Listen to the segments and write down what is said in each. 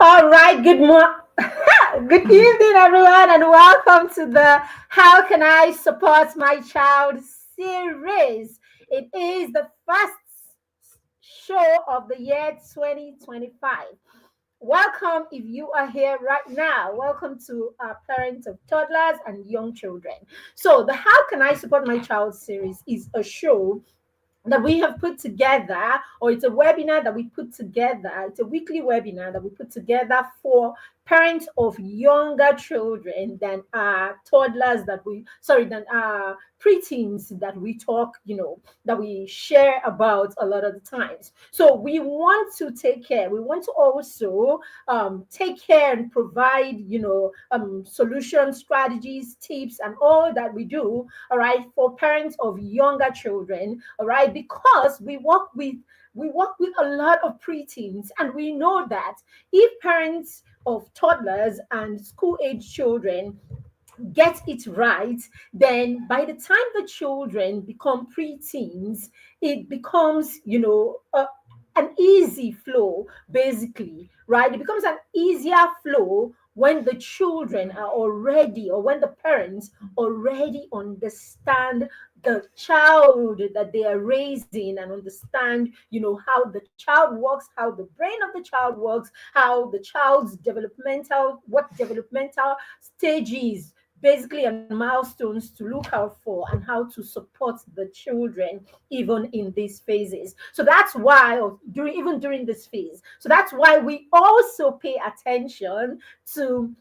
All right, good evening, everyone, and welcome to the How Can I Support My Child series. It is the first show of the year 2025. Welcome if you are here right now. Welcome to our parents of toddlers and young children. So, the How Can I Support My Child series is a show that we have put together, or it's a webinar that we put together. It's a weekly webinar that we put together for parents of younger children than toddlers than preteens that we talk, that we share about a lot of the times. So we want to take care. We want to also take care and provide, solution strategies, tips, and all that we do, all right, for parents of younger children, all right, because we work with a lot of preteens, and we know that if parents of toddlers and school age children get it right, then by the time the children become preteens, it becomes, an easy flow, basically, right? It becomes an easier flow when the children are already, or when the parents already understand the child that they are raising, and understand, how the child works, how the brain of the child works, how the child's what developmental stages, basically, and milestones to look out for, and how to support the children even in these phases. So that's why, or during this phase, so that's why we also pay attention to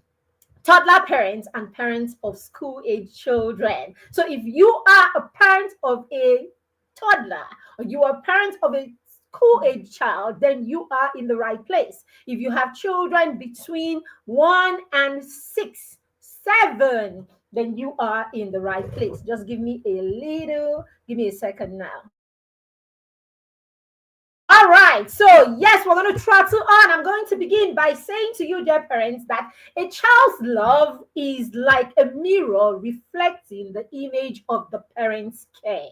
toddler parents and parents of school age children. So if you are a parent of a toddler, or you are a parent of a school age child, then you are in the right place. If you have children between 1 and 6, 7, then you are in the right place. Just give me a second now. All right, so yes, we're going to throttle on. I'm going to begin by saying to you, dear parents, that a child's love is like a mirror reflecting the image of the parent's care.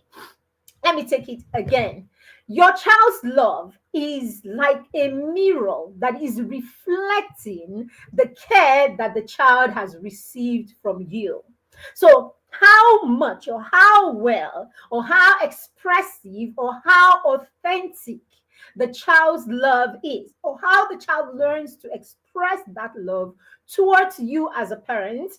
Let me take it again. Your child's love is like a mirror that is reflecting the care that the child has received from you. So, how much, or how well, or how expressive, or how authentic the child's love is, or how the child learns to express that love towards you as a parent,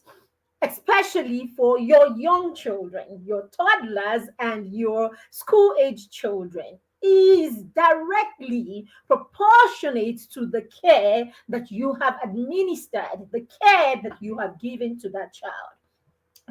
especially for your young children, your toddlers, and your school age children, is directly proportionate to the care that you have administered, the care that you have given to that child.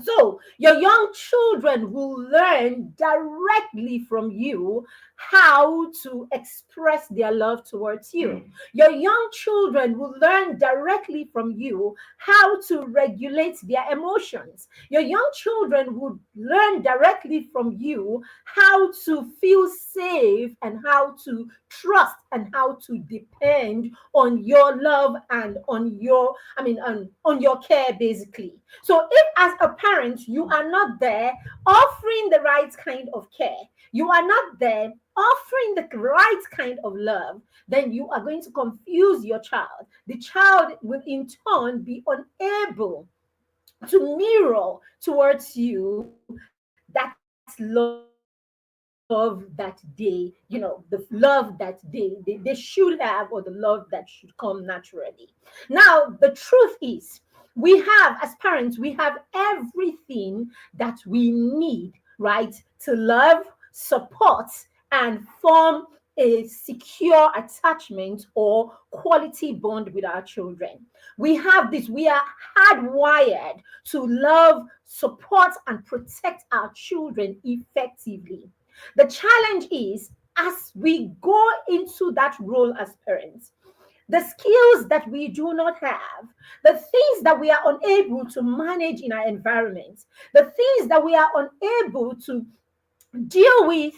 So, your young children will learn directly from you how to express their love towards you. Your young children will learn directly from you how to regulate their emotions. Your young children would learn directly from you how to feel safe, and how to trust, and how to depend on your love, and on your care, basically. So if, as a parent, you are not there offering the right kind of care, you are not there offering the right kind of love, then you are going to confuse your child. The child will in turn be unable to mirror towards you that love that the love that they should have, or the love that should come naturally. Now, the truth is, as parents, we have everything that we need, right, to love, support, and form a secure attachment or quality bond with our children. We have this, we are hardwired to love, support, and protect our children effectively. The challenge is, as we go into that role as parents, the skills that we do not have, the things that we are unable to manage in our environment, the things that we are unable to deal with,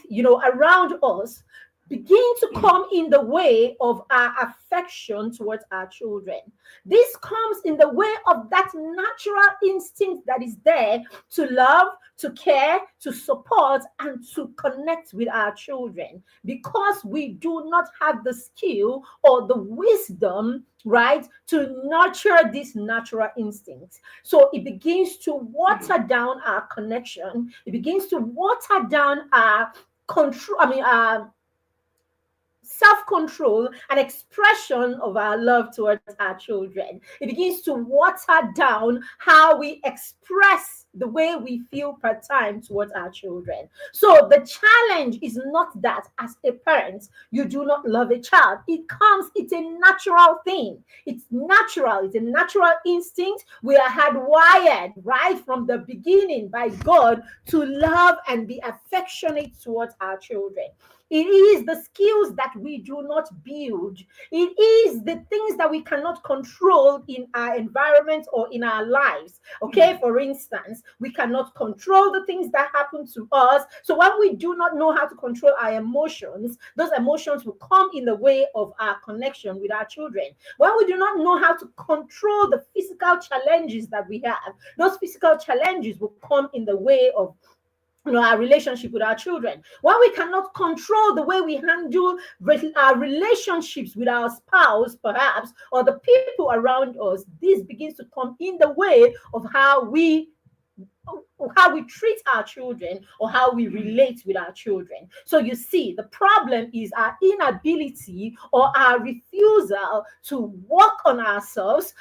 around us, begin to come in the way of our affection towards our children. This comes in the way of that natural instinct that is there to love, to care, to support, and to connect with our children, because we do not have the skill or the wisdom, right, to nurture this natural instinct. So it begins to water down our connection. It begins to water down our control. Self-control and expression of our love towards our children. It begins to water down how we express the way we feel per time towards our children. So the challenge is not that as a parent you do not love a child. It's a natural thing. It's natural. It's a natural instinct. We are hardwired right from the beginning by God to love and be affectionate towards our children. It is the skills that we do not build. It is the things that we cannot control in our environment or in our lives. Okay, for instance, we cannot control the things that happen to us. So when we do not know how to control our emotions, those emotions will come in the way of our connection with our children. When we do not know how to control the physical challenges that we have, those physical challenges will come in the way of our relationship with our children. When we cannot control the way we handle our relationships with our spouse, perhaps, or the people around us, this begins to come in the way of how we treat our children or how we relate with our children. So you see, the problem is our inability or our refusal to work on ourselves,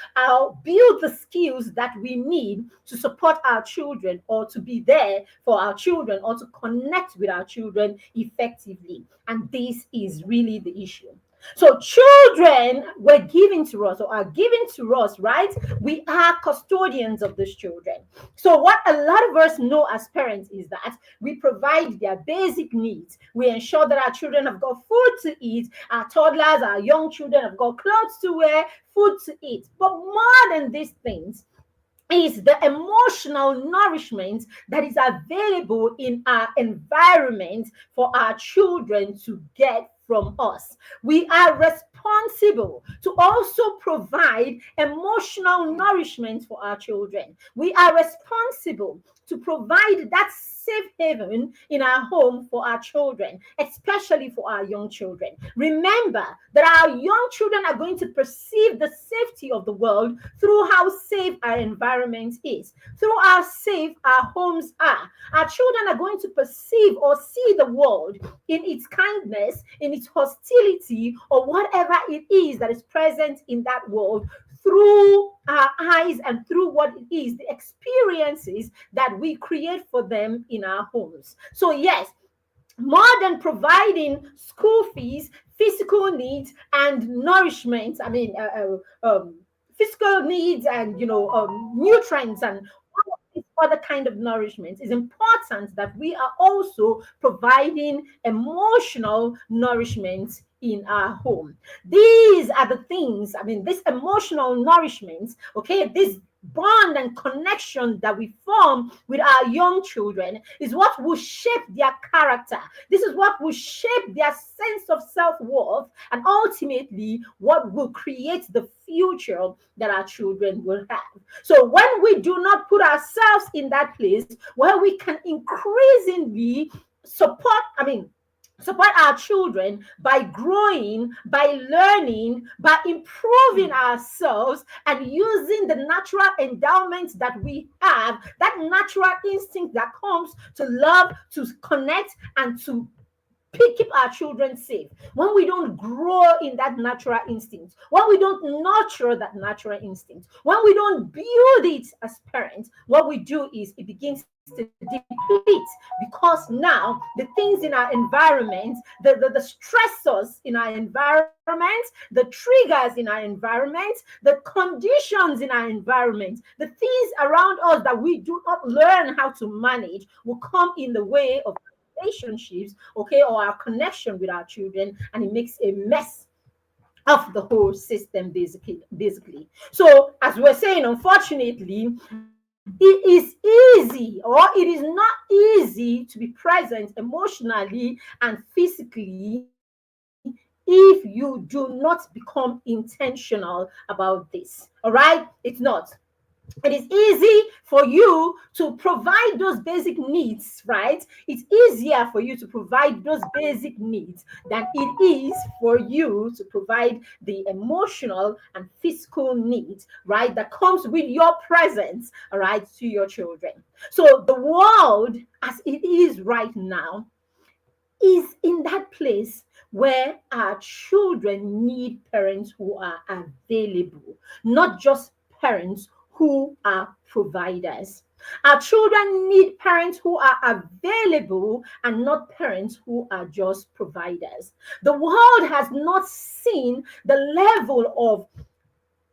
build the skills that we need to support our children or to be there for our children or to connect with our children effectively. And this is really the issue. So children were given to us or are given to us, right? We are custodians of these children. So what a lot of us know as parents is that we provide their basic needs. We ensure that our children have got food to eat, our toddlers, our young children have got clothes to wear, food to eat. But more than these things is the emotional nourishment that is available in our environment for our children to get from us. We are responsible to also provide emotional nourishment for our children. We are responsible to provide that safe haven in our home for our children, especially for our young children. Remember that our young children are going to perceive the safety of the world through how safe our environment is, through how safe our homes are. Our children are going to perceive or see the world in its kindness, in its hostility, or whatever it is that is present in that world through our eyes and through what it is, the experiences that we create for them in our homes. So yes, more than providing school fees, physical needs and nourishment, physical needs and nutrients and other kind of nourishment, is important that we are also providing emotional nourishment in our home. These are the things, this emotional nourishment, okay, this bond and connection that we form with our young children is what will shape their character. This is what will shape their sense of self-worth and ultimately what will create the future that our children will have. So when we do not put ourselves in that place where we can increasingly support our children by growing, by learning, by improving ourselves and using the natural endowments that we have, that natural instinct that comes to love, to connect, and to keep our children safe. When we don't grow in that natural instinct, when we don't nurture that natural instinct, when we don't build it as parents, what we do is it begins to deplete, because now the things in our environment, the stressors in our environment, the triggers in our environment, the conditions in our environment, the things around us that we do not learn how to manage will come in the way of relationships, okay, or our connection with our children, and it makes a mess of the whole system basically. So as we're saying, unfortunately, it is easy or it is not easy to be present emotionally and physically if you do not become intentional about this. All right? It's not. It is easy for you to provide those basic needs, right? It's easier for you to provide those basic needs than it is for you to provide the emotional and physical needs, right? That comes with your presence, all right, to your children. So the world as it is right now is in that place where our children need parents who are available, not just parents who are providers. Our children need parents who are available and not parents who are just providers. The world has not seen the level of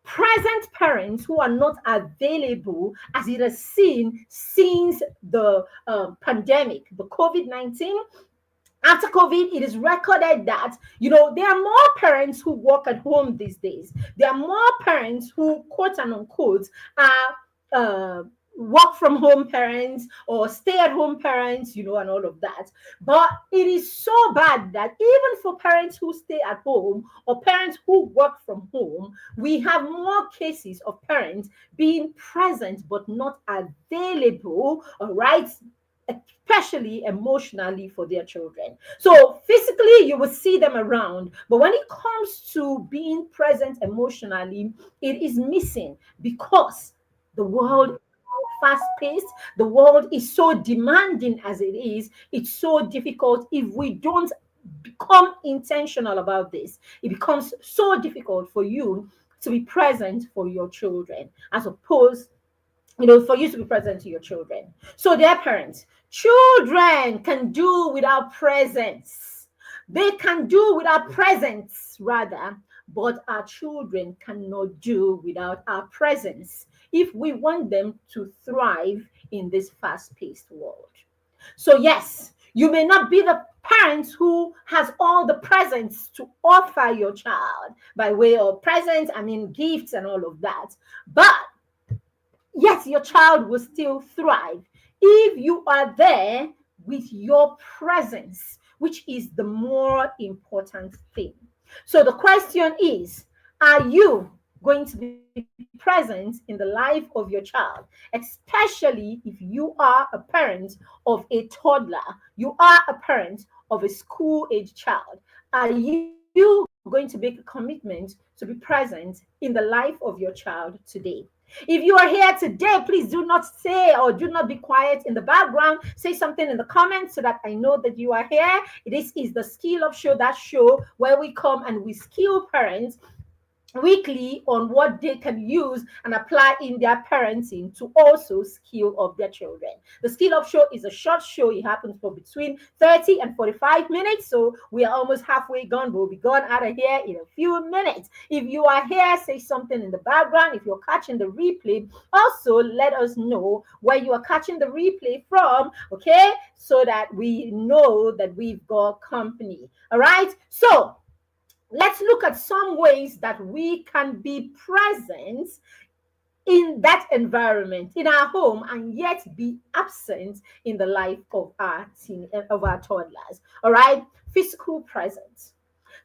present parents who are not available as it has seen since the pandemic, the COVID-19. After COVID, it is recorded that, there are more parents who work at home these days. There are more parents who, quote and unquote, are work from home parents or stay at home parents, and all of that. But it is so bad that even for parents who stay at home or parents who work from home, we have more cases of parents being present but not available, all right, especially emotionally for their children. So physically, you will see them around, but when it comes to being present emotionally, it is missing because the world is fast paced. The world is so demanding as it is. It's so difficult if we don't become intentional about this. It becomes so difficult for you to be present for your children as opposed for you to be present to your children. So, their parents, children can do without presence. They can do without presence, rather, but our children cannot do without our presence if we want them to thrive in this fast paced world. So, yes, you may not be the parent who has all the presents to offer your child by way of presents, gifts and all of that. But yes, your child will still thrive if you are there with your presence, which is the more important thing. So the question is, are you going to be present in the life of your child, especially if you are a parent of a toddler, you are a parent of a school age child? Are you going to make a commitment to be present in the life of your child today? If you are here today, please do not say or do not be quiet in the background. Say something in the comments so that I know that you are here. This is the Skill Up Show, that show where we come and we skill parents weekly on what they can use and apply in their parenting to also skill up their children. The Skill Up Show is a short show. It happens for between 30 and 45 minutes. So we are almost halfway gone. We'll be gone out of here in a few minutes. If you are here, say something in the background. If you're catching the replay, also let us know where you are catching the replay from, okay? So that we know that we've got company. All right? So let's look at some ways that we can be present in that environment in our home and yet be absent in the life of our toddlers. All right, physical presence.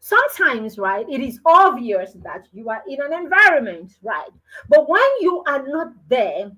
Sometimes, right, it is obvious that you are in an environment, right, but when you are not there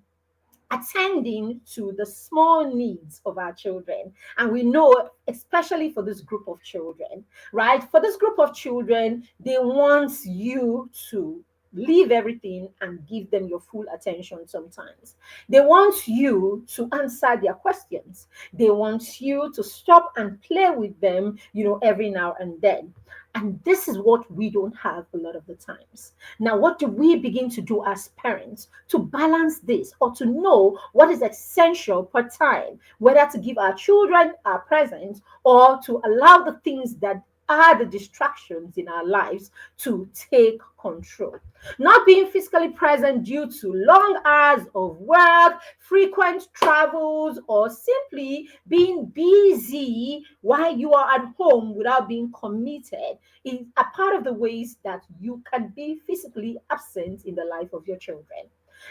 attending to the small needs of our children. And we know, especially for this group of children, right? For this group of children, they want you to leave everything and give them your full attention sometimes. They want you to answer their questions. They want you to stop and play with them, every now and then. And this is what we don't have a lot of the times. Now, what do we begin to do as parents to balance this or to know what is essential per time, whether to give our children our presence or to allow the things that are the distractions in our lives to take control? Not being physically present due to long hours of work, frequent travels, or simply being busy while you are at home without being committed is a part of the ways that you can be physically absent in the life of your children.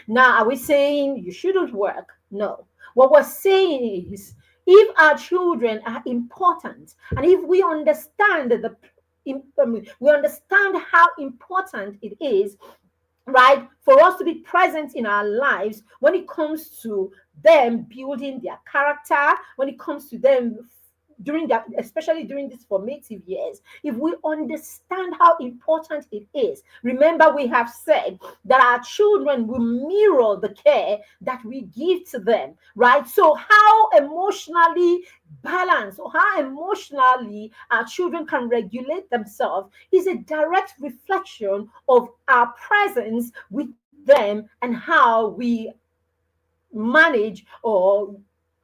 Now, are we saying you shouldn't work? No. What we're saying is, if our children are important and if we understand the we understand how important it is, right, for us to be present in our lives when it comes to them building their character, when it comes to them during that, especially during these formative years. If we understand how important it is, remember we have said that our children will mirror the care that we give to them, right? So how emotionally balanced or how emotionally our children can regulate themselves is a direct reflection of our presence with them and how we manage or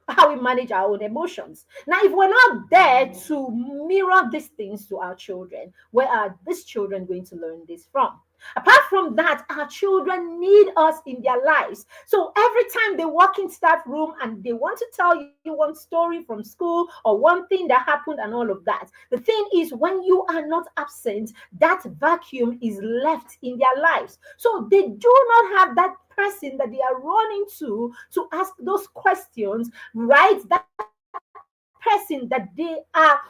how we manage our own emotions. Now, if we're not there to mirror these things to our children, where are these children going to learn this from? Apart from that, our children need us in their lives. So every time they walk into that room and they want to tell you one story from school or one thing that happened and all of that, the thing is, when you are not absent, that vacuum is left in their lives. So they do not have that person that they are running to ask those questions, right? That person that they are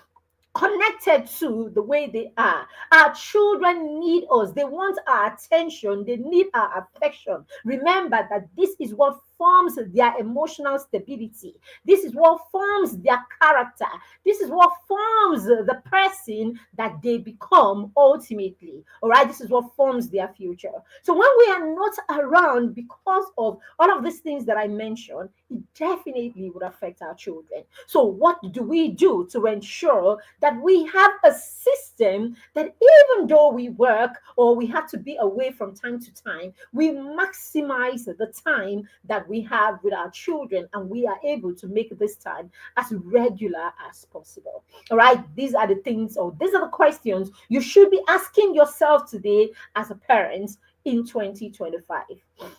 connected to the way they are. Our children need us. They want our attention. They need our affection. Remember that this is what forms their emotional stability. This is what forms their character. This is what forms the person that they become ultimately. All right, this is what forms their future. So when we are not around because of all of these things that I mentioned, it definitely would affect our children. So what do we do to ensure that we have a system that even though we work or we have to be away from time to time, we maximize the time that we have with our children and we are able to make this time as regular as possible. All right, these are the things, or these are the questions you should be asking yourself today as a parent in 2025.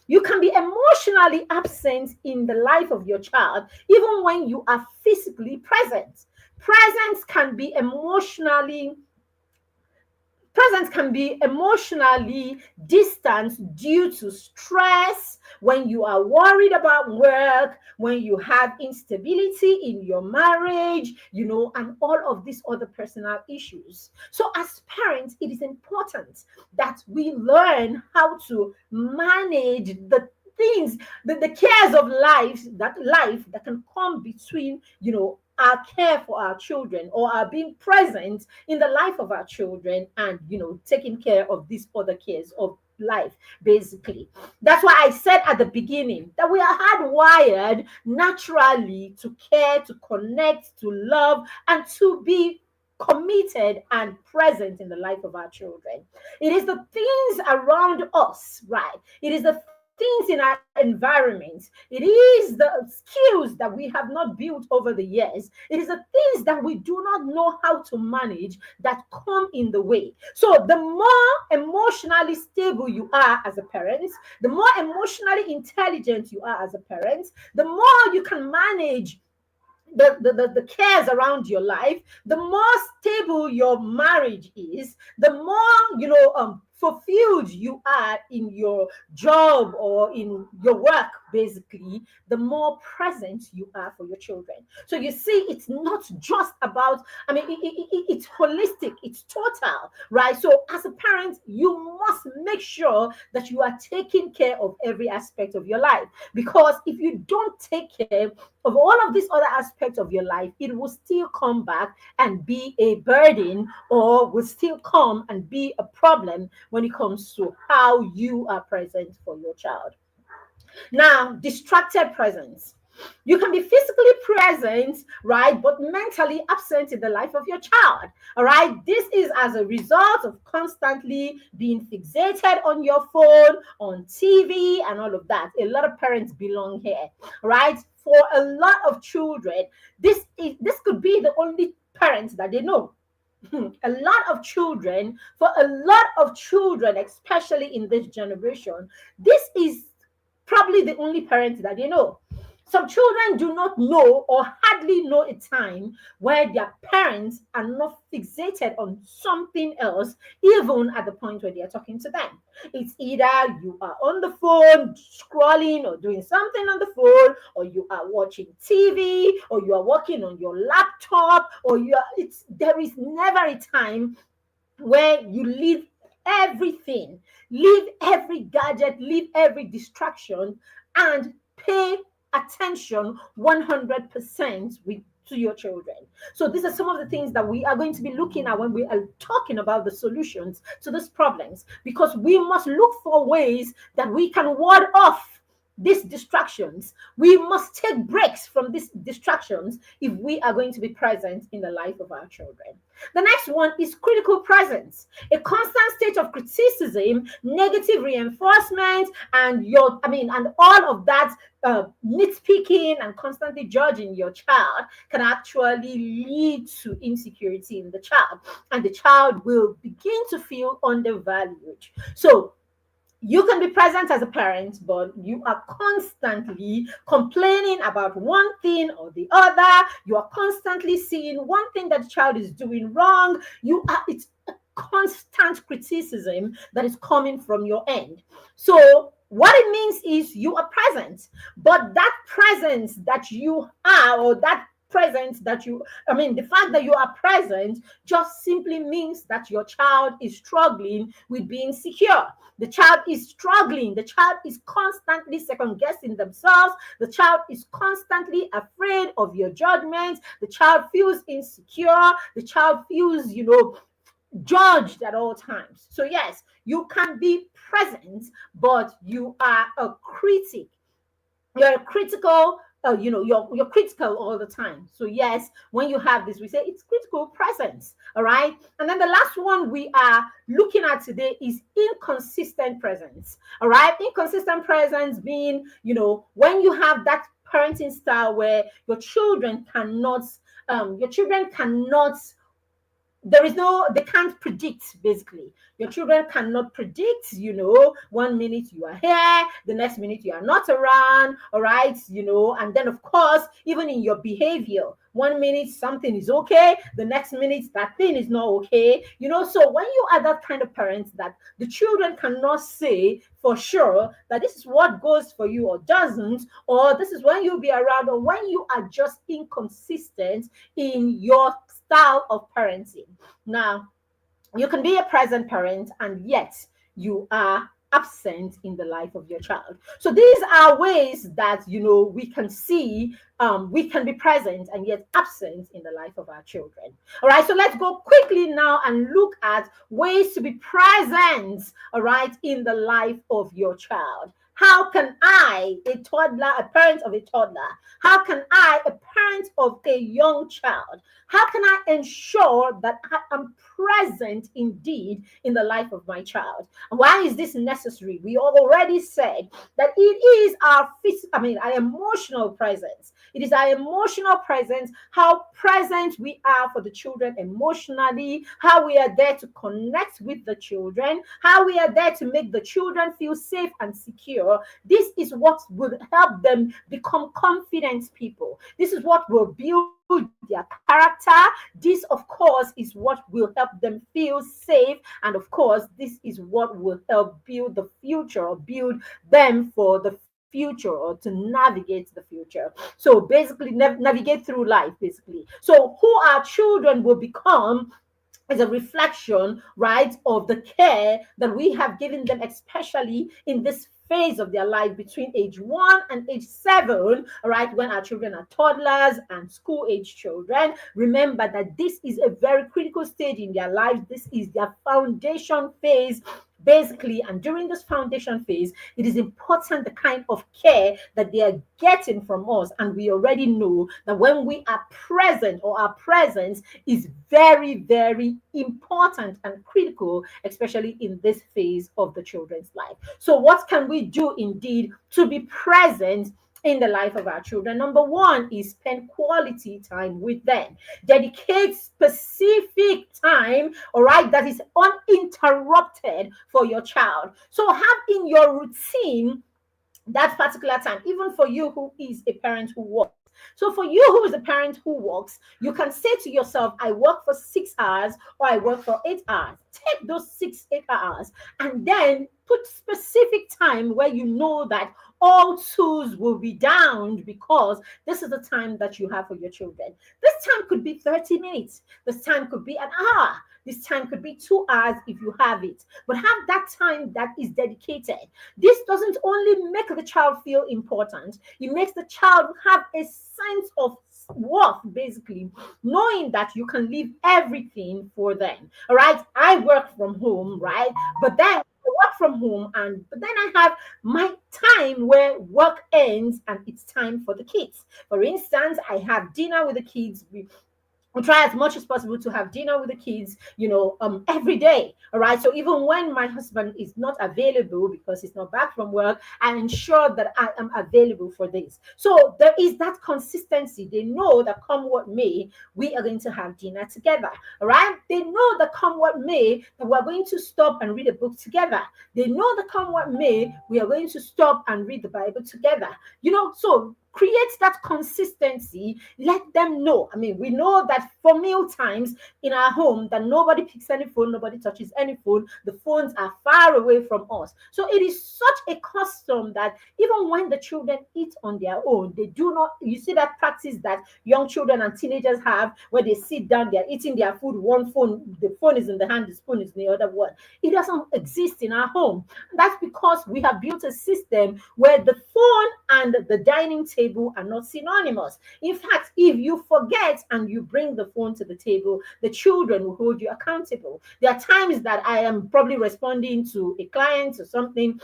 You can be emotionally absent in the life of your child even when you are physically present. Presence can be emotionally Presence can be emotionally distant due to stress, when you are worried about work, when you have instability in your marriage, and all of these other personal issues. So, as parents, it is important that we learn how to manage things, the cares of life that can come between, our care for our children or our being present in the life of our children and taking care of these other cares of life. Basically, that's why I said at the beginning that we are hardwired naturally to care, to connect, to love, and to be committed and present in the life of our children. It is the things around us, right? It is the things in our environment. It is the skills that we have not built over the years. It is the things that we do not know how to manage that come in the way. So the more emotionally stable you are as a parent, the more emotionally intelligent you are as a parent, the more you can manage the cares around your life, the more stable your marriage is, the more fulfilled you are in your job or in your work. Basically, the more present you are for your children. So you see, it's not just about, it's holistic, it's total, right? So as a parent, you must make sure that you are taking care of every aspect of your life, because if you don't take care of all of these other aspects of your life, it will still come back and be a burden, or will still come and be a problem when it comes to how you are present for your child. Now, distracted presence. You can be physically present, right, but mentally absent in the life of your child. All right. This is as a result of constantly being fixated on your phone, on TV, and all of that. A lot of parents belong here, right? For a lot of children, this could be the only parents that they know. A lot of children, for a lot of children, especially in this generation, this is probably the only parent that they know. Some children do not know or hardly know a time where their parents are not fixated on something else, even at the point where they are talking to them. It's either you are on the phone scrolling or doing something on the phone, or you are watching TV, or you are working on your laptop, or there is never a time where you leave everything, leave every gadget, leave every distraction, and pay attention 100% with to your children. So these are some of the things that we are going to be looking at when we are talking about the solutions to these problems, because we must look for ways that we can ward off these distractions. We must take breaks from these distractions if we are going to be present in the life of our children. The next one is critical presence, a constant state of criticism, negative reinforcement, and and all of that nitpicking and constantly judging your child can actually lead to insecurity in the child, and the child will begin to feel undervalued. So you can be present as a parent, but you are constantly complaining about one thing or the other. You are constantly seeing one thing that the child is doing wrong. It's a constant criticism that is coming from your end. So what it means is you are present, but that presence that you are, or that presence that you, the fact that you are present just simply means that your child is struggling with being secure. The child is struggling. The child is constantly second guessing themselves. The child is constantly afraid of your judgment. The child feels insecure. The child feels, judged at all times. So, yes, you can be present, but you are a critic. You're critical. You're critical all the time. So yes, when you have this, we say it's critical presence. All right. And then the last one we are looking at today is inconsistent presence. All right. Inconsistent presence being, when you have that parenting style where your children cannot, they can't predict. Basically, your children cannot predict. 1 minute you are here, the next minute you are not around. All right. And then of course, even in your behavior, 1 minute something is okay, the next minute that thing is not okay. So when you are that kind of parent that the children cannot say for sure that this is what goes for you or doesn't, or this is when you'll be around, or when you are just inconsistent in your style of parenting. Now, you can be a present parent and yet you are absent in the life of your child. So these are ways that we can see, we can be present and yet absent in the life of our children. All right, so let's go quickly now and look at ways to be present, all right, in the life of your child. How can I, a toddler, a parent of a toddler, how can I, a parent of a young child, how can I ensure that I am present indeed in the life of my child? And why is this necessary? We already said that it is our our emotional presence. It is our emotional presence, how present we are for the children emotionally, how we are there to connect with the children, how we are there to make the children feel safe and secure. This is what will help them become confident people. This is what will build their character. This, of course, is what will help them feel safe. And of course, this is what will help build the future, or build them for the future, or to navigate the future. So basically, navigate through life, basically. So who our children will become is a reflection, right, of the care that we have given them, especially in this phase of their life between age 1 and age 7, all right, when our children are toddlers and school age children. Remember that this is a very critical stage in their lives. This is their foundation phase, basically. And during this foundation phase, it is important the kind of care that they are getting from us. And we already know that when we are present, or our presence is very, very important and critical, especially in this phase of the children's life. So what can we do indeed to be present in the life of our children? Number one is spend quality time with them. Dedicate specific time, all right, that is uninterrupted for your child. So have in your routine that particular time, even for you who is a parent who works. So for you who is a parent who works, you can say to yourself, I work for 6 hours, or I work for 8 hours. Take those 8 hours and then put specific time where you know that all tools will be down, because this is the time that you have for your children. This time could be 30 minutes. This time could be an hour. This time could be 2 hours if you have it, but have that time that is dedicated. This doesn't only make the child feel important, it makes the child have a sense of worth, basically, knowing that you can leave everything for them. All right. I work from home, right? But then I work from home, and but then I have my time where work ends and it's time for the kids. For instance, I have dinner with the kids. We try as much as possible to have dinner with the kids, every day. All right. So even when my husband is not available because he's not back from work, I ensure that I am available for this. So there is that consistency. They know that come what may, we are going to have dinner together. All right. They know that come what may, that we're going to stop and read a book together. They know that come what may, we are going to stop and read the Bible together. So create that consistency. Let them know. I mean, we know that for meal times in our home, that nobody picks any phone, nobody touches any phone. The phones are far away from us. So it is such a custom that even when the children eat on their own, they do not, you see that practice that young children and teenagers have, where they sit down, they're eating their food, one phone, the phone is in the hand, the spoon is in the other one. It doesn't exist in our home. That's because we have built a system where the phone and the dining table are not synonymous. In fact, if you forget and you bring the phone to the table, the children will hold you accountable. There are times that I am probably responding to a client or something,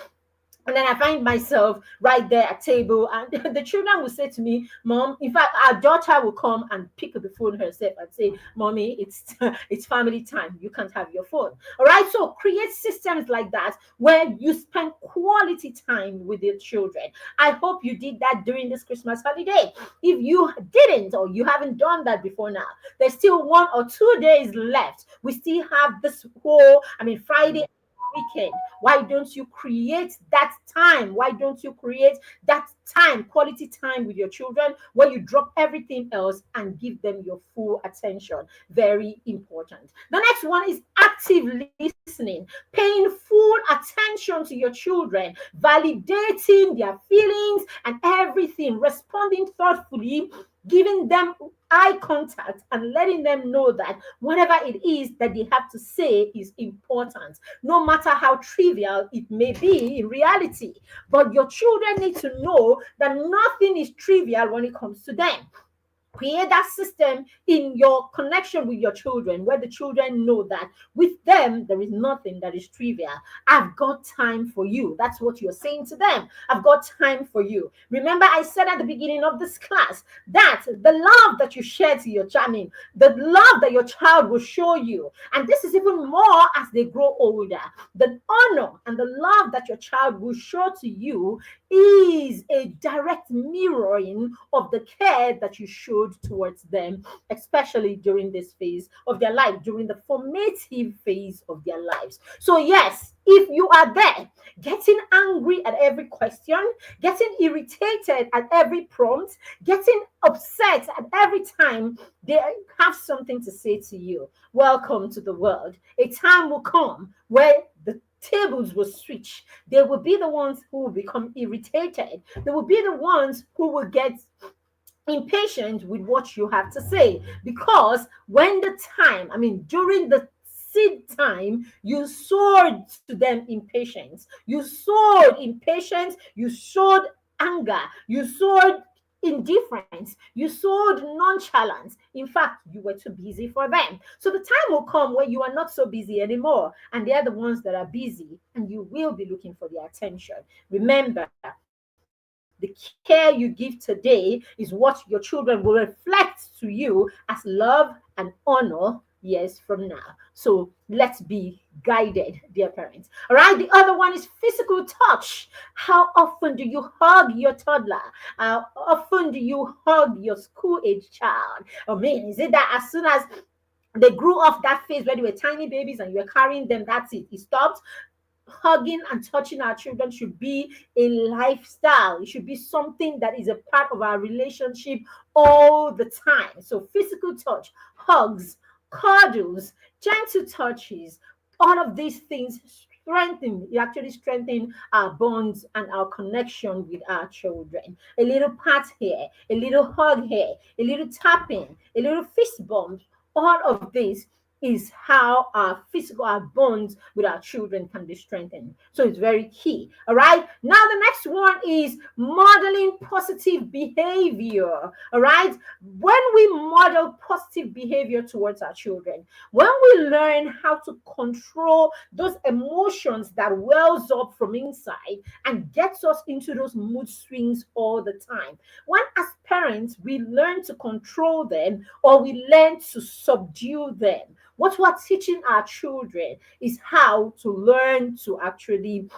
and then I find myself right there at table, and the children will say to me, "Mom," in fact, our daughter will come and pick up the phone herself and say, "Mommy, it's it's family time. You can't have your phone." All right. So create systems like that where you spend quality time with your children. I hope you did that during this Christmas holiday. If you didn't, or you haven't done that before now, there's still 1 or 2 days left. We still have this whole, Friday weekend. Why don't you create that time? Why don't you create that time, quality time with your children, where you drop everything else and give them your full attention? Very important. The next one is active listening, paying full attention to your children, validating their feelings and everything, responding thoughtfully, giving them eye contact, and letting them know that whatever it is that they have to say is important, no matter how trivial it may be in reality. But your children need to know that nothing is trivial when it comes to them. Create that system in your connection with your children, where the children know that with them there is nothing that is trivial. I've got time for you. That's what you're saying to them. I've got time for you. Remember, I said at the beginning of this class that the love that you share to your child, the love that your child will show you, and this is even more as they grow older, the honor and the love that your child will show to you is a direct mirroring of the care that you showed towards them, especially during this phase of their life, during the formative phase of their lives. So, yes, if you are there getting angry at every question, getting irritated at every prompt, getting upset at every time they have something to say to you, welcome to the world. A time will come where the tables will switch. They will be the ones who will become irritated. They will be the ones who will get impatient with what you have to say, because when the time, during the seed time, you sowed to them impatience, you sowed anger, you sowed indifference, you sowed nonchalance. In fact, you were too busy for them. So the time will come where you are not so busy anymore, and they are the ones that are busy, and you will be looking for their attention. Remember, the care you give today is what your children will reflect to you as love and honor years from now. So let's be guided, dear parents. All right. The other one is physical touch. How often do you hug your toddler? How often do you hug your school age child? Is it that as soon as they grew off that phase where they were tiny babies and you were carrying them, that's it? It stopped. Hugging and touching our children should be a lifestyle. It should be something that is a part of our relationship all the time. So, physical touch, hugs, cuddles, gentle touches, all of these things actually strengthen our bonds and our connection with our children. A little pat here, a little hug here, a little tapping, a little fist bump, all of this is how our physical, our bonds with our children can be strengthened. So it's very key. All right. Now the next one is modeling positive behavior. All right. When we model positive behavior towards our children, when we learn how to control those emotions that wells up from inside and gets us into those mood swings all the time, when as parents we learn to control them or we learn to subdue them, what we're teaching our children is how to learn to actually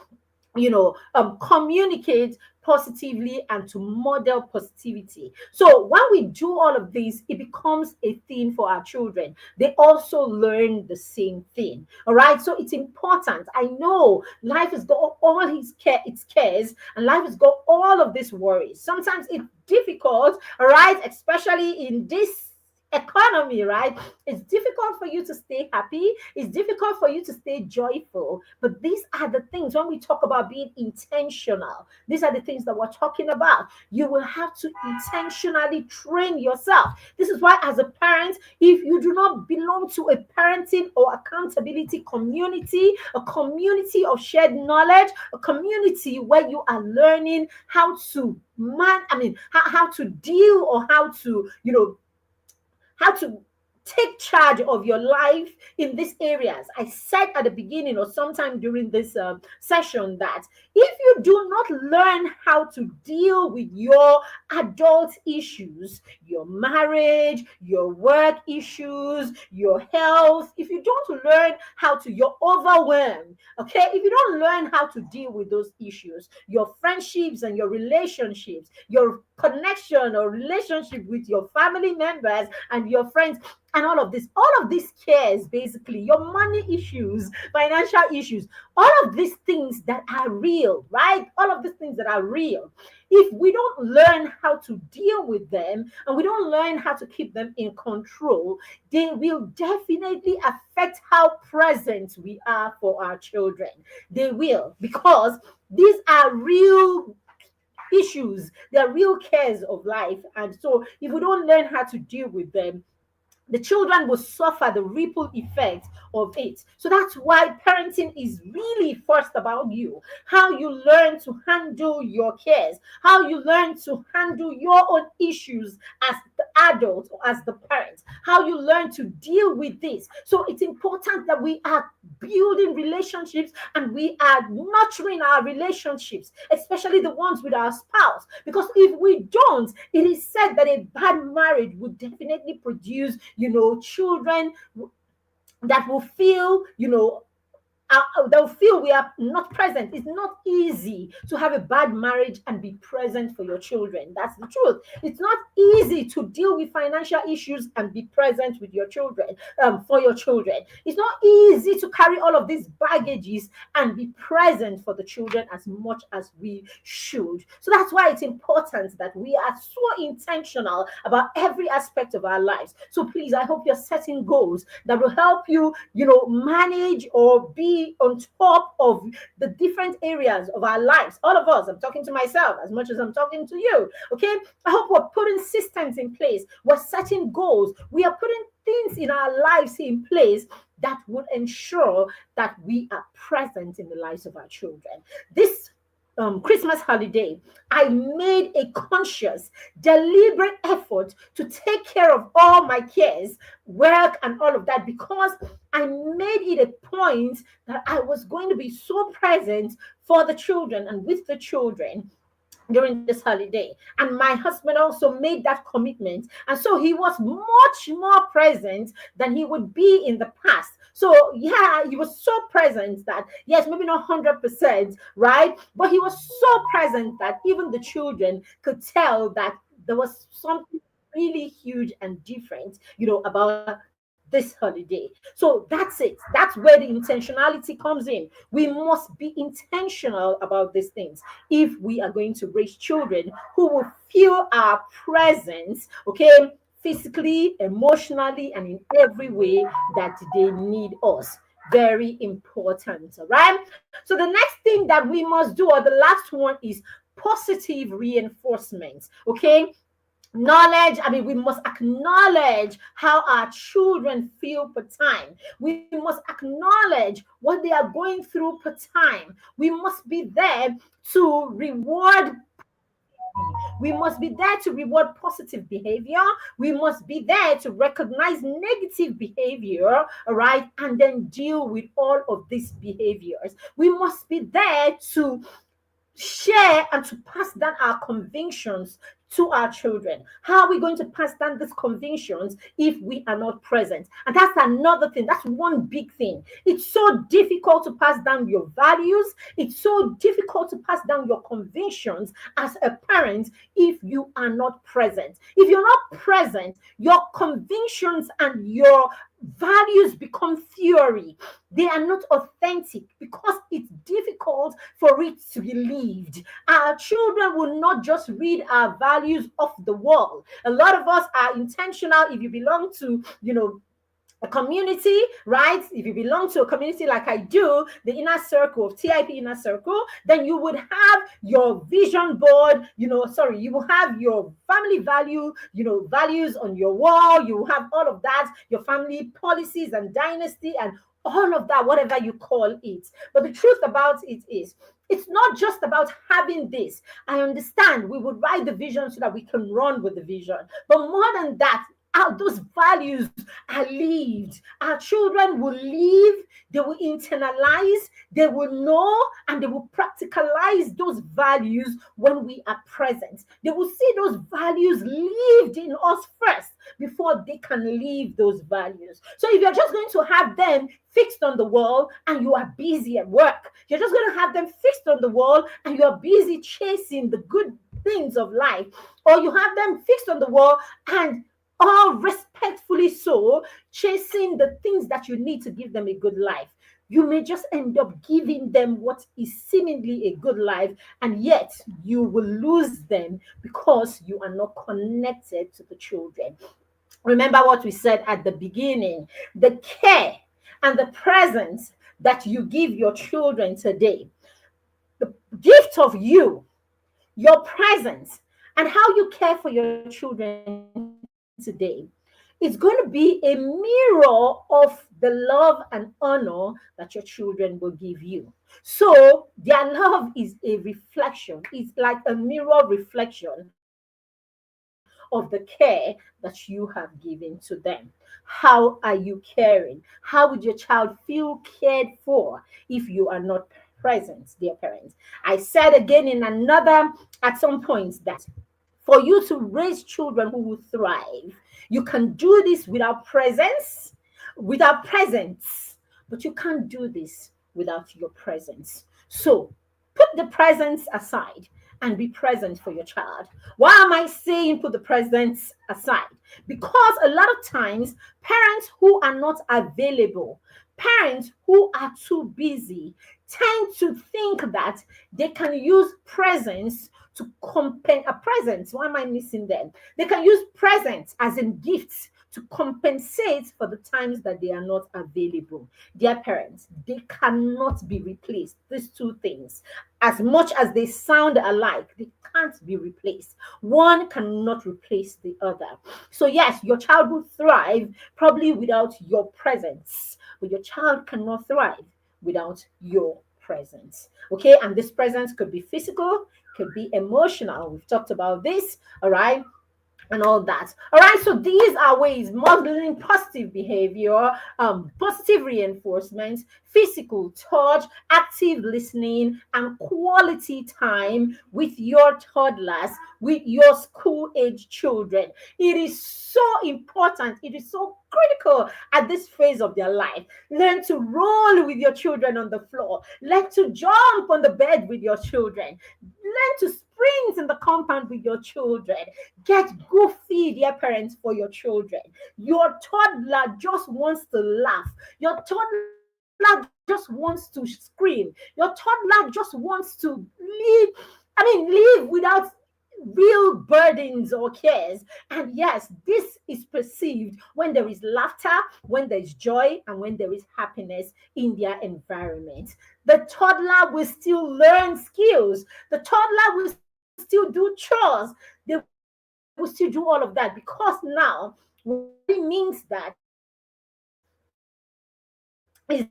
communicate positively and to model positivity. So when we do all of this, it becomes a thing for our children. They also learn the same thing. All right. So it's important. I know life has got all its cares, and life has got all of these worries. Sometimes it's difficult, all right, especially in this economy, right? It's difficult for you to stay happy. It's difficult for you to stay joyful. But these are the things when we talk about being intentional. These are the things that we're talking about. You will have to intentionally train yourself. This is why, as a parent, if you do not belong to a parenting or accountability community, a community of shared knowledge, a community where you are learning how to how to deal or how to take charge of your life in these areas. I said at the beginning or sometime during this session that if you do not learn how to deal with your adult issues, your marriage, your work issues, your health, if you don't learn how to, you're overwhelmed. Okay, if you don't learn how to deal with those issues, your friendships and your relationships, your connection or relationship with your family members and your friends, and all of these cares, basically your money issues, financial issues, all of these things that are real, right? All of these things that are real, if we don't learn how to deal with them and we don't learn how to keep them in control, they will definitely affect how present we are for our children. They will, because these are real issues, they're real cares of life. And so if we don't learn how to deal with them, the children will suffer the ripple effect of it. So that's why parenting is really first about you. How you learn to handle your cares, how you learn to handle your own issues as the adult or as the parent, how you learn to deal with this. So it's important that we are building relationships and we are nurturing our relationships, especially the ones with our spouse. Because if we don't, it is said that a bad marriage would definitely produce, children that will feel, they'll feel we are not present. It's not easy to have a bad marriage and be present for your children. That's the truth. It's not easy to deal with financial issues and be present with your children, for your children. It's not easy to carry all of these baggages and be present for the children as much as we should. So that's why it's important that we are so intentional about every aspect of our lives. So please, I hope you're setting goals that will help you, manage or be on top of the different areas of our lives. All of us, I'm talking to myself as much as I'm talking to you. Okay. I hope we're putting systems in place. We're setting goals. We are putting things in our lives in place that would ensure that we are present in the lives of our children. This Christmas holiday, I made a conscious, deliberate effort to take care of all my cares, work, and all of that, because I made it a point that I was going to be so present for the children and with the children during this holiday. And my husband also made that commitment. And so he was much more present than he would be in the past. So, yeah, he was so present that, yes, maybe not 100%, right? But he was so present that even the children could tell that there was something really huge and different, about this holiday. So that's it. That's where the intentionality comes in. We must be intentional about these things if we are going to raise children who will feel our presence, okay, physically, emotionally, and in every way that they need us. Very important, all right? So the next thing that we must do, or the last one, is positive reinforcement, okay? knowledge. I mean, we must acknowledge how our children feel per time. We must acknowledge what they are going through per time. We must be there to reward. We must be there to reward positive behavior. We must be there to recognize negative behavior, all right, and then deal with all of these behaviors. We must be there to share and to pass down our convictions to our children. How are we going to pass down these convictions if we are not present? And that's another thing. That's one big thing. It's so difficult to pass down your values. It's so difficult to pass down your convictions as a parent if you are not present. If you're not present, your convictions and your values become theory. They are not authentic because it's difficult for it to be lived. Our children will not just read our values off the wall. A lot of us are intentional. If you belong to, a community, right? If you belong to a community like I do, the inner circle of TIP inner circle, then you would have your vision board, you will have your family values on your wall. You will have all of that, your family policies and dynasty and all of that, whatever you call it. But the truth about it is, it's not just about having this. I understand we would write the vision so that we can run with the vision. But more than that, how those values are lived. Our children will live, they will internalize, they will know, and they will practicalize those values when we are present. They will see those values lived in us first before they can live those values. So if you're just going to have them fixed on the wall and you are busy at work, you're just going to have them fixed on the wall and you are busy chasing the good things of life, or you have them fixed on the wall and all respectfully so, chasing the things that you need to give them a good life. You may just end up giving them what is seemingly a good life, and yet you will lose them because you are not connected to the children. Remember what we said at the beginning: the care and the presence that you give your children today, the gift of you, your presence, and how you care for your children today, it's going to be a mirror of the love and honor that your children will give you. So their love is a reflection, it's like a mirror reflection of the care that you have given to them. How are you caring? How would your child feel cared for if you are not present, dear parents? I said again at some point that for you to raise children who will thrive, you can do this without presence, but you can't do this without your presence. So put the presence aside and be present for your child. Why am I saying put the presence aside? Because a lot of times, parents who are not available, parents who are too busy, tend to think that they can use presence to compensate a present. Why am I missing them? They can use presents as in gifts to compensate for the times that they are not available. Dear parents, they cannot be replaced. These two things, as much as they sound alike, they can't be replaced. One cannot replace the other. So, yes, your child will thrive probably without your presence, but your child cannot thrive without your presence. Okay, and this presence could be physical, could be emotional. We've talked about this, all right, and all that. All right, so these are ways: modeling positive behavior, positive reinforcement, physical touch, active listening, and quality time with your toddlers, with your school age children. It is so important, it is so critical at this phase of their life. Learn to roll with your children on the floor, learn to jump on the bed with your children, learn to sprint in the compound with your children. Get goofy, dear parents, for your children. Your toddler just wants to laugh. Your toddler just wants to scream. Your toddler just wants to live without real burdens or cares. And yes, this is perceived when there is laughter, when there is joy, and when there is happiness in their environment. The toddler will still learn skills. The toddler will still do chores. They will still will still do all of that, because now what it means that is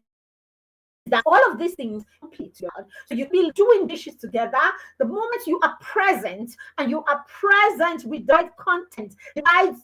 that all of these things complete your child. So you feel doing dishes together. The moment you are present, and you are present with the right content, the right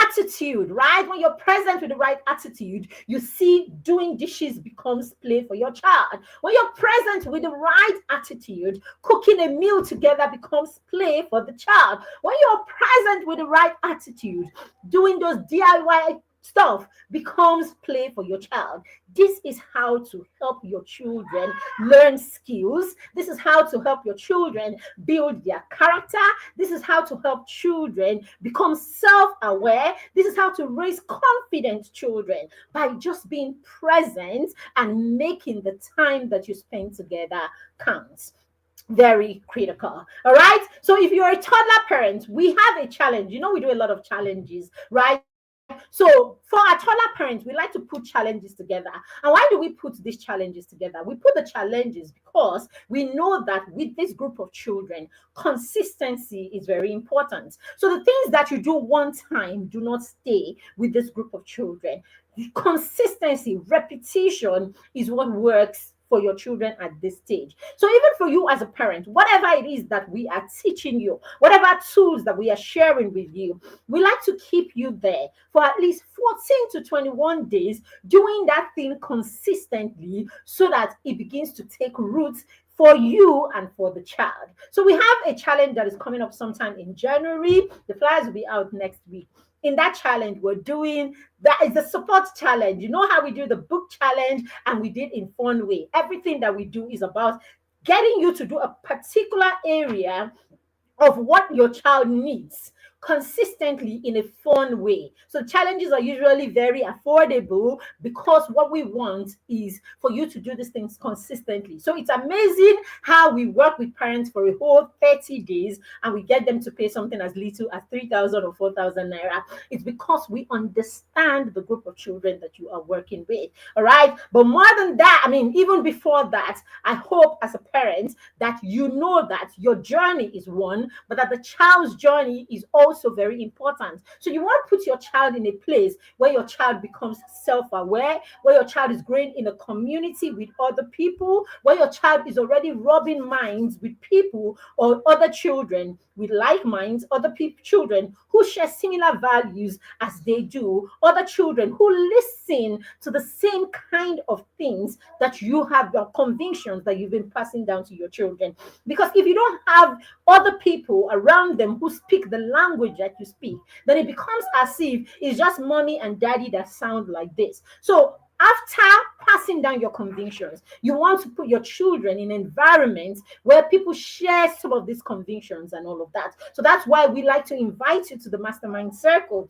attitude, right? When you're present with the right attitude, you see doing dishes becomes play for your child. When you're present with the right attitude, cooking a meal together becomes play for the child. When you're present with the right attitude, doing those DIY stuff becomes play for your child. This is how to help your children learn skills. This is how to help your children build their character. This is how to help children become self-aware. This is how to raise confident children, by just being present and making the time that you spend together count. Very critical. All right. So if you're a toddler parent, we have a challenge. We do a lot of challenges, right? So for our toddler parents, we like to put challenges together. And why do we put these challenges together? We put the challenges because we know that with this group of children, consistency is very important. So the things that you do one time do not stay with this group of children. Consistency, repetition is what works for your children at this stage. So even for you as a parent, whatever it is that we are teaching you, whatever tools that we are sharing with you, we like to keep you there for at least 14 to 21 days, doing that thing consistently, so that it begins to take roots for you and for the child. So we have a challenge that is coming up sometime in January. The flyers will be out next week. In that challenge, we're doing that is the support challenge. You know how we do the book challenge, and we did in fun way. Everything that we do is about getting you to do a particular area of what your child needs consistently in a fun way. So challenges are usually very affordable, because what we want is for you to do these things consistently. So it's amazing how we work with parents for a whole 30 days, and we get them to pay something as little as 3,000 or 4,000 naira. It's because we understand the group of children that you are working with. All right. But more than that, even before that, I hope as a parent that you know that your journey is one, but that the child's journey is also very important. So you want to put your child in a place where your child becomes self-aware, where your child is growing in a community with other people, where your child is already rubbing minds with people or other children with like minds, other children who share similar values as they do, other children who listen to the same kind of things that you have, your convictions that you've been passing down to your children. Because if you don't have other people around them who speak the language that you speak, then it becomes as if it's just mommy and daddy that sound like this. So after passing down your convictions, you want to put your children in environments where people share some of these convictions and all of that. So that's why we like to invite you to the mastermind circle,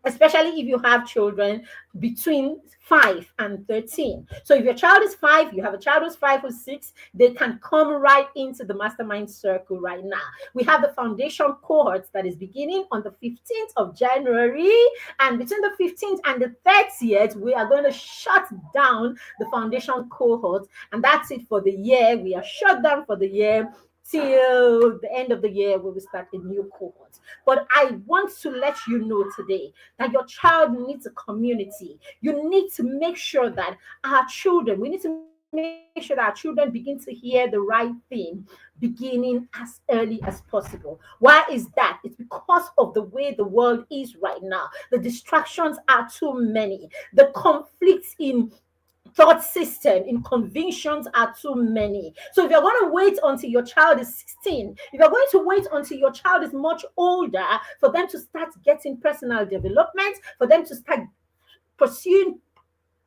especially if you have children between 5 and 13. So if your child is 5, you have a child who's 5 or 6, they can come right into the mastermind circle right now. We have the foundation cohorts that is beginning on the 15th of January. And between the 15th and the 30th, we are going to shut down the foundation cohort. And that's it for the year. We are shut down for the year till the end of the year, we will start a new cohort. But I want to let you know today that your child needs a community. You need to make sure that we need to make sure that our children begin to hear the right thing beginning as early as possible. Why is that? It's because of the way the world is right now. The distractions are too many. The conflicts in thought system, in convictions are too many. So if you're going to wait until your child is 16, if you're going to wait until your child is much older for them to start getting personal development, for them to start pursuing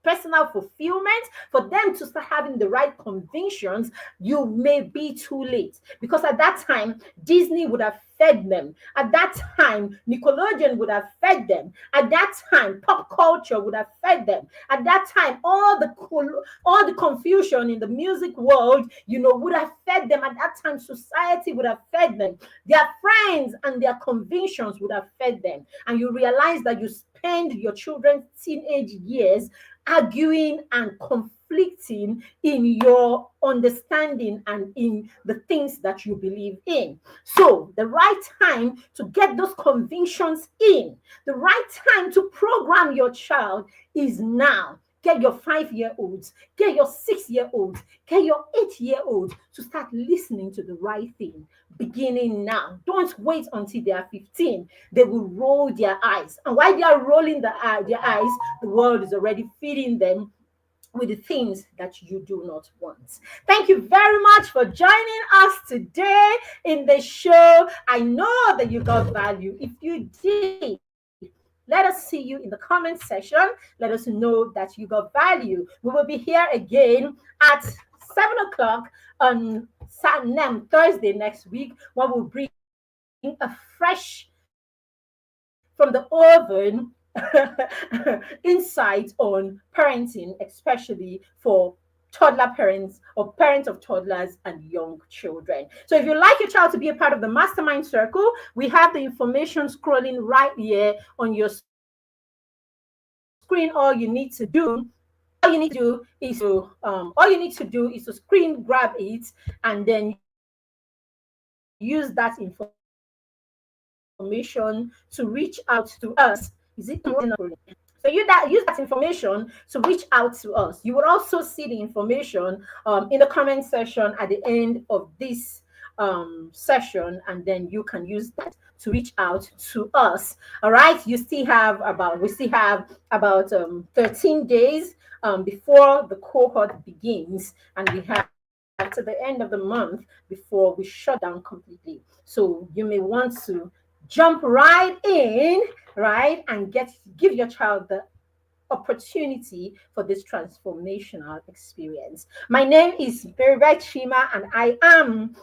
personal fulfillment, for them to start having the right convictions, you may be too late. Because at that time, Disney would have fed them. At that time, Nickelodeon would have fed them. At that time, pop culture would have fed them. At that time, all the confusion in the music world, would have fed them. At that time, society would have fed them. Their friends and their convictions would have fed them. And you realize that you spend your children's teenage years arguing and conflicting in your understanding and in the things that you believe in. So, the right time to get those convictions in, the right time to program your child is now. Get your 5-year-olds, get your 6-year-olds, get your 8-year-olds to start listening to the right thing beginning now. Don't wait until they are 15. They will roll their eyes. And while they are rolling their eyes, the world is already feeding them with the things that you do not want. Thank you very much for joining us today in the show. I know that you got value. If you did, let us see you in the comment section. Let us know that you got value. We will be here again at 7 o'clock on Thursday next week, when we'll bring a fresh from the oven insight on parenting, especially for toddler parents or parents of toddlers and young children. So if you'd like your child to be a part of the mastermind circle, we have the information scrolling right here on your screen. All you need to do is to screen grab it and then use that information to reach out to us. Is it so use that information to reach out to us. You will also see the information in the comment section at the end of this session, and then you can use that to reach out to us. All right, we still have about 13 days before the cohort begins, and we have to the end of the month before we shut down completely. So you may want to jump right in, right, and give your child the opportunity for this transformational experience. My name is Beribet Shima, and I am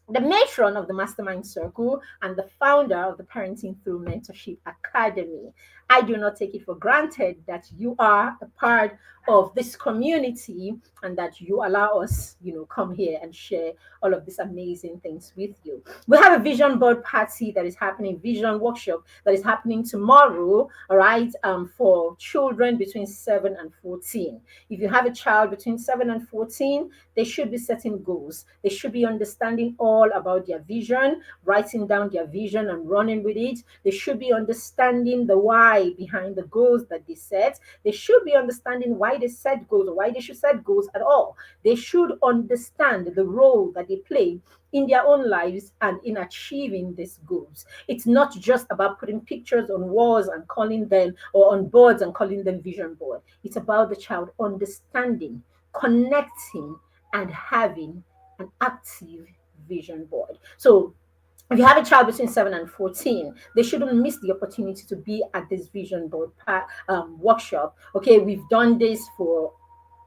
the matron of the Mastermind Circle and the founder of the Parenting Through Mentorship Academy. I do not take it for granted that you are a part of this community and that you allow us, come here and share all of these amazing things with you. We have a vision board party that is happening, vision workshop that is happening tomorrow, all right, for children between 7 and 14. If you have a child between 7 and 14, they should be setting goals. They should be understanding all about their vision, writing down their vision and running with it. They should be understanding the why behind the goals that they set. They should be understanding why they set goals or why they should set goals at all. They should understand the role that they play in their own lives and in achieving these goals. It's not just about putting pictures on walls and calling them, or on boards and calling them vision board. It's about the child understanding, connecting, and having an active vision board. So if you have a child between 7 and 14, they shouldn't miss the opportunity to be at this vision board workshop. Okay, we've done this for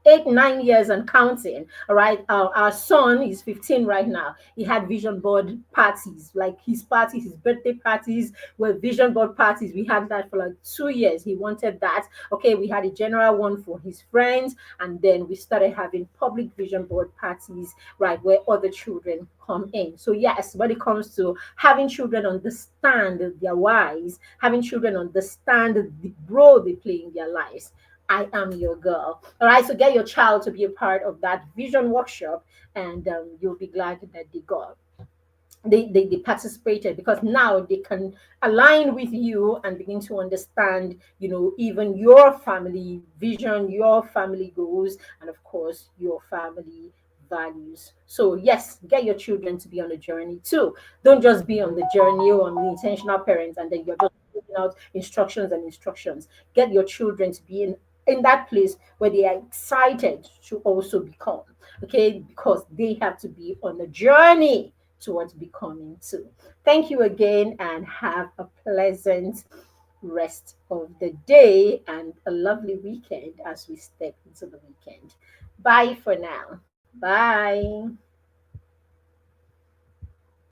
8, 9 years and counting. All right. Our son is 15 right now. He had vision board parties, like his birthday parties were vision board parties. We had that for like 2 years. He wanted that. Okay. We had a general one for his friends, and then we started having public vision board parties, right, where other children come in. So yes, when it comes to having children understand their whys, having children understand the role they play in their lives, I am your girl. All right, so get your child to be a part of that vision workshop, and you'll be glad that they participated, because now they can align with you and begin to understand, even your family vision, your family goals, and of course, your family values. So yes, get your children to be on a journey too. Don't just be on the journey or on the intentional parents and then you're just putting out instructions and instructions. Get your children to be in that place where they are excited to also become, okay, because they have to be on a journey towards becoming too. Thank you again, and have a pleasant rest of the day and a lovely weekend as we step into the weekend. Bye for now. Bye.